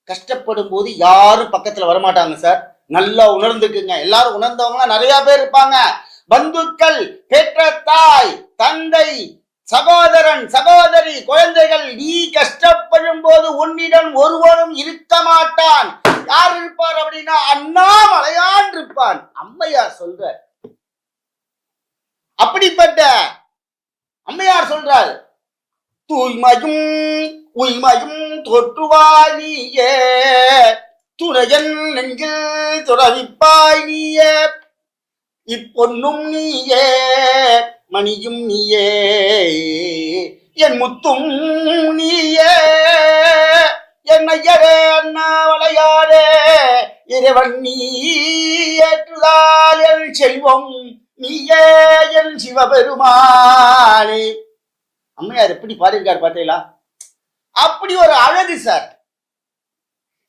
கஷ்டப்படும் போது யாரும் பக்கத்துல வரமாட்டாங்க சார். நல்லா உணர்ந்துக்குங்க. எல்லாரும் உணர்ந்தவங்க நிறைய பேர் இருப்பாங்க. பந்துக்கள், பெற்ற தாய், தந்தை, சகோதரன், சகோதரி, குழந்தைகள், நீ கஷ்டப்படும் போது உன்னிடம் ஒருவனும் இருக்க மாட்டான். யார் இருப்பார் அப்படின்னா அண்ணாமலையான் இருப்பான். அம்மையார் சொல்ற. அப்படிப்பட்ட அம்மையார் சொல்றார், தூய்மையும் உய்மையும் தொற்றுவாய் நீயே, துணையன் நெஞ்சில் துறவிப்பாய் நீயே, இப்பொன்னும் நீயே, மணியும் நீயே, என் முத்தும் நீயே, என் ஐயரே அண்ணா வளையாரே, இறைவன் நீ ஏற்றுதால் என் செல்வம் நீயே என் சிவபெருமானே. அம்மையார் எப்படி பாடியிருக்கார் பார்த்தீங்களா? அப்படி ஒரு அழகு சார்.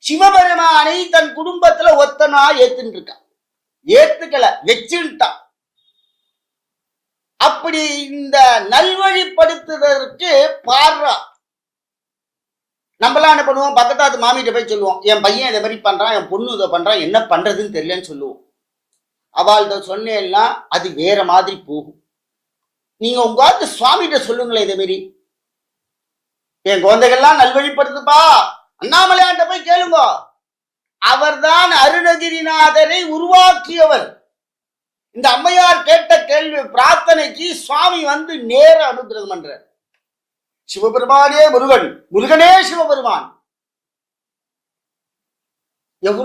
சிவபெருமானை தன் குடும்பத்துல ஒத்தனா ஏத்துன்னு இருக்கான். ஏத்துக்கல, வச்சுட்டான். அப்படி இந்த நல்வழிப்படுத்துவதற்கு பாடுறா. நம்மளாம் என்ன பண்ணுவோம், பக்கத்தாத்து மாமிகிட்ட போய் சொல்லுவோம், என் பையன் இதை மாதிரி பண்றான், என் பொண்ணு இதை பண்றான், என்ன பண்றதுன்னு தெரியலன்னு சொல்லுவோம். அவள்கிட்ட சொன்னேன்னா அது வேற மாதிரி போகும். நீங்க உங்க சுவாமிகிட்ட சொல்லுங்களேன், இதே மாதிரி என் குழந்தைகள்லாம் நல்வழிப்படுத்துப்பா, அண்ணாமலையாண்ட போய் கேளுங்க. அவர்தான் அருணகிரிநாதரை உருவாக்கியவர். இந்த அம்மையார் கேட்ட கேள்வி பிரார்த்தனைக்கு சுவாமி வந்து நேர அனுகிரகம் பண்றார். சிவபெருமானே முருகன், முருகனே சிவபெருமான். எவ்வளவு